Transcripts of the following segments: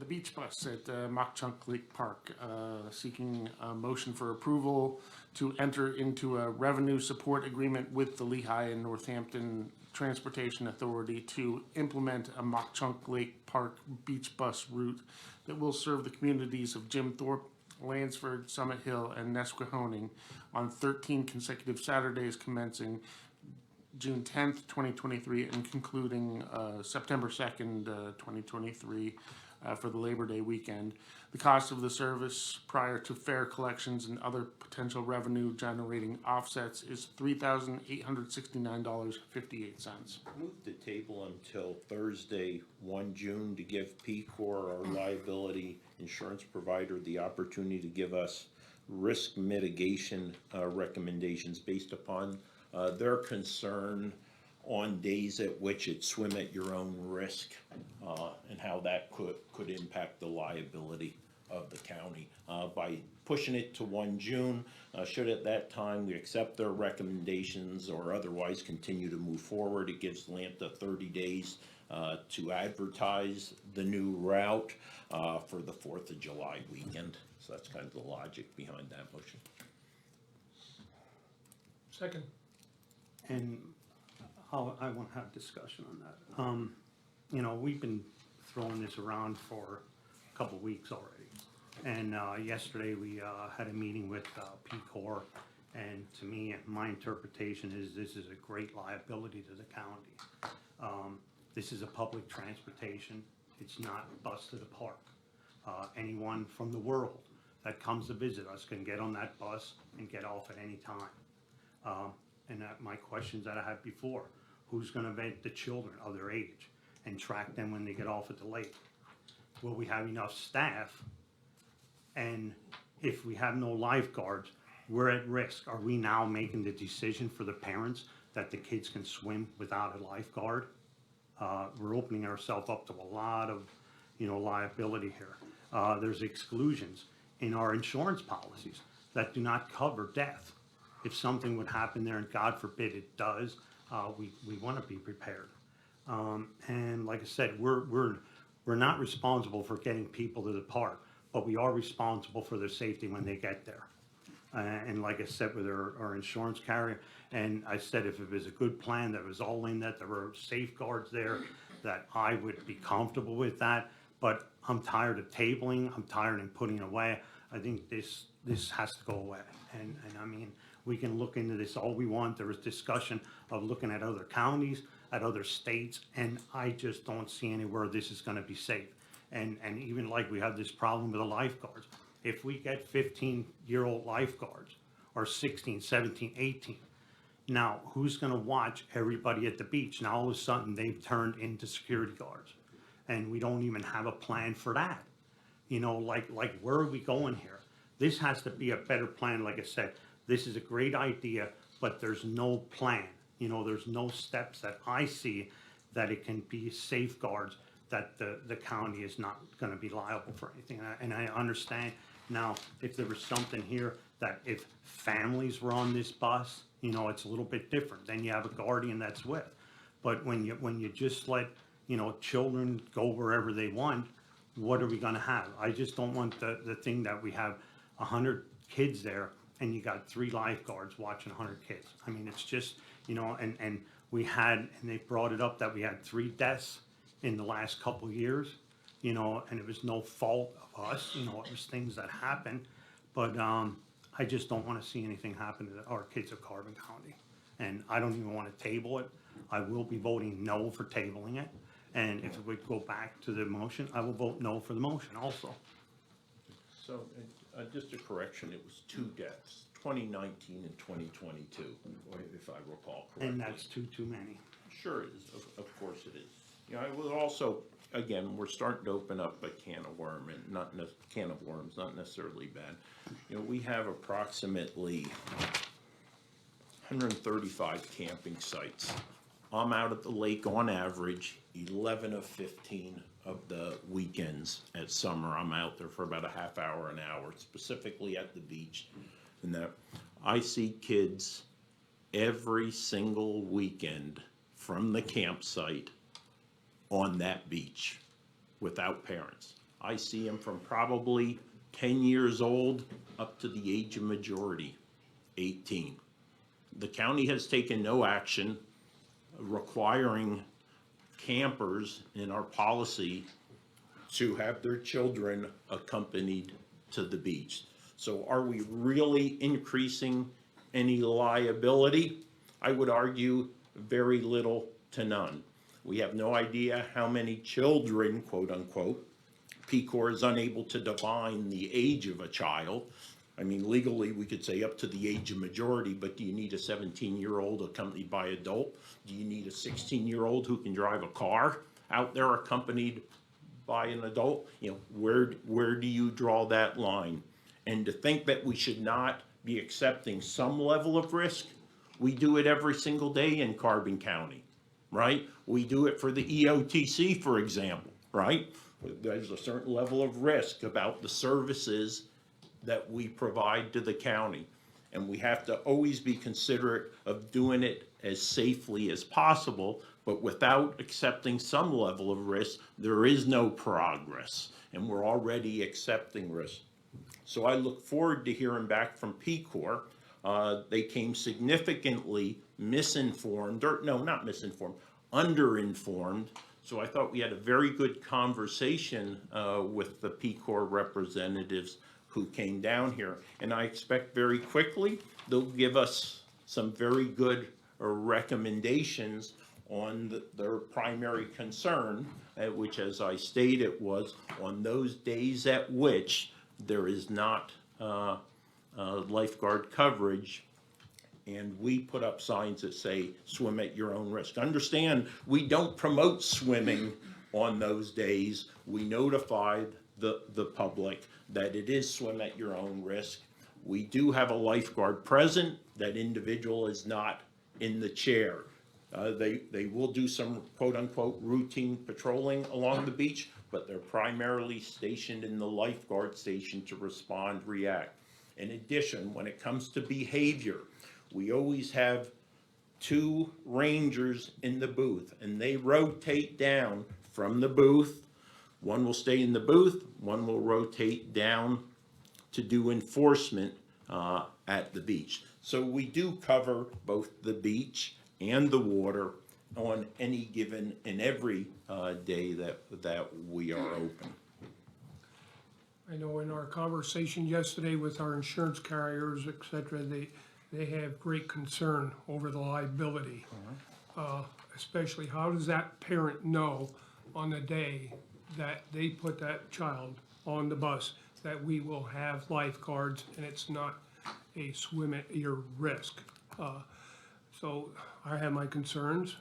the beach bus at Mauch Chunk Lake Park, seeking a motion for approval to enter into a revenue support agreement with the Lehigh and Northampton Transportation Authority to implement a Mauch Chunk Lake Park beach bus route that will serve the communities of Jim Thorpe, Lansford, Summit Hill, and Nesquehoning on 13 consecutive Saturdays commencing June 10th, 2023, and concluding September 2nd, 2023, for the Labor Day weekend. The cost of the service prior to fare collections and other potential revenue generating offsets is $3,869.58. Move the table until Thursday, 1 June, to give PCOR, our liability insurance provider, the opportunity to give us risk mitigation recommendations based upon their concern on days at which it swim at your own risk, and how that could impact the liability of the county. By pushing it to 1 June, should at that time we accept their recommendations or otherwise continue to move forward, it gives Lambda 30 days to advertise the new route for the 4th of July weekend. So that's kind of the logic behind that motion. Second. And I want to have discussion on that. You know, we've been throwing this around for a couple of weeks already. And yesterday we had a meeting with PCOR, and to me, my interpretation is this is a great liability to the county. This is a public transportation. It's not a bus to the park. Anyone from the world that comes to visit us can get on that bus and get off at any time. And my questions that I had before, who's going to vet the children of their age and track them when they get off at the lake? Will we have enough staff? And if we have no lifeguards, we're at risk. Are we now making the decision for the parents that the kids can swim without a lifeguard? We're opening ourselves up to a lot of, liability here. There's exclusions in our insurance policies that do not cover death. If something would happen there, and God forbid it does, we want to be prepared. And like I said, we're not responsible for getting people to the park, but we are responsible for their safety when they get there. And like I said, with our insurance carrier, and I said if it was a good plan that was all in that there were safeguards there, that I would be comfortable with that. But I'm tired of tabling. I'm tired of putting it away. I think this has to go away. And I mean, we can look into this all we want. There was discussion of looking at other counties, at other states, and I just don't see anywhere this is going to be safe. And even like we have this problem with the lifeguards. If we get 15-year-old lifeguards, or 16, 17, 18, now who's going to watch everybody at the beach? Now all of a sudden they've turned into security guards, and we don't even have a plan for that. Like where are we going here? This has to be a better plan. Like I said, this is a great idea, but there's no plan. There's no steps that I see that it can be safeguards that the county is not going to be liable for anything. And I understand now if there was something here that if families were on this bus, it's a little bit different. Then you have a guardian that's with. But when you just let, children go wherever they want, what are we going to have? I just don't want the thing that we have 100 kids there and you got 3 lifeguards watching 100 kids. I mean, it's just, and we had, and they brought it up that we had 3 deaths in the last couple of years, and it was no fault of us, it was things that happened. But I just don't want to see anything happen to our kids of Carbon County. And I don't even want to table it. I will be voting no for tabling it. And if it would go back to the motion, I will vote no for the motion also. So, just a correction, it was 2 deaths, 2019 and 2022, if I recall correctly. And that's too many. Sure it is, of course it is. I will also, again, we're starting to open up a can of worms, not necessarily bad. We have approximately 135 camping sites. I'm out at the lake on average 11 of 15 of the weekends at summer. I'm out there for about a half hour, an hour, specifically at the beach. And that I see kids every single weekend from the campsite on that beach without parents. I see them from probably 10 years old up to the age of majority, 18. The county has taken no action requiring campers in our policy to have their children accompanied to the beach. So are we really increasing any liability? I would argue very little to none. We have no idea how many children, quote unquote, Peace Corps is unable to define the age of a child. I mean, legally, we could say up to the age of majority, but do you need a 17-year-old accompanied by adult? Do you need a 16-year-old who can drive a car out there accompanied by an adult? You know, where do you draw that line? And to think that we should not be accepting some level of risk, we do it every single day in Carbon County, right? We do it for the EOTC, for example, right? There's a certain level of risk about the services that we provide to the county. And we have to always be considerate of doing it as safely as possible, but without accepting some level of risk, there is no progress. And we're already accepting risk. So I look forward to hearing back from Peace Corps. They came significantly misinformed, or no, not misinformed, underinformed. So I thought we had a very good conversation with the Peace Corps representatives who came down here. And I expect very quickly they'll give us some very good recommendations on their primary concern, which, as I stated, was on those days at which there is not lifeguard coverage, and we put up signs that say swim at your own risk. Understand, we don't promote swimming on those days. We notified the public that it is swim at your own risk. We do have a lifeguard present. That individual is not in the chair. They will do some quote unquote routine patrolling along the beach, but they're primarily stationed in the lifeguard station to respond, react. In addition, when it comes to behavior, we always have 2 rangers in the booth, and they rotate down from the booth. One will stay in the booth, one will rotate down to do enforcement at the beach. So we do cover both the beach and the water on any given and every day that we are open. I know in our conversation yesterday with our insurance carriers, et cetera, they have great concern over the liability. Especially, how does that parent know on the day that they put that child on the bus that we will have lifeguards and it's not a swim at your risk? So I have my concerns.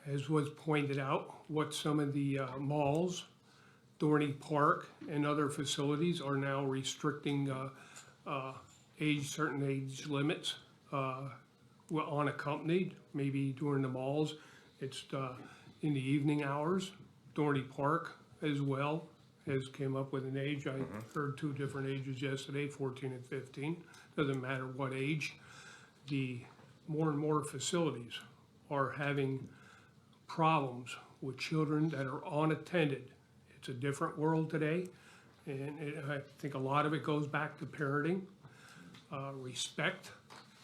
As was pointed out, what some of the malls, Dorney Park and other facilities are now restricting certain age limits unaccompanied, maybe during the malls. It's in the evening hours. Dorney Park as well has came up with an age. I heard 2 different ages yesterday, 14 and 15. Doesn't matter what age. The more and more facilities are having problems with children that are unattended. It's a different world today, and I think a lot of it goes back to parenting, respect.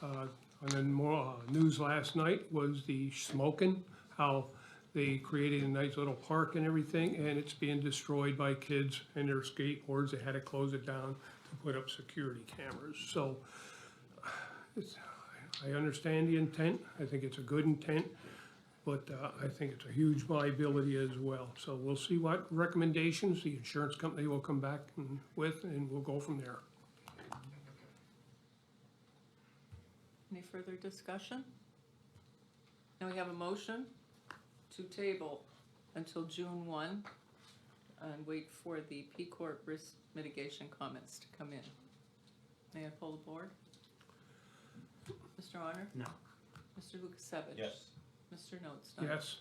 And then more news last night was the smoking, how they created a nice little park and everything, and it's being destroyed by kids and their skateboards. They had to close it down to put up security cameras. So I understand the intent. I think it's a good intent, but I think it's a huge liability as well. So we'll see what recommendations the insurance company will come back with, and we'll go from there. Any further discussion? Now we have a motion to table until June 1 and wait for the Peace Corps risk mitigation comments to come in. May I poll the board? Mr. Ahner? No. Mr. Lukasevich? Yes. Mr. Notstein? Yes.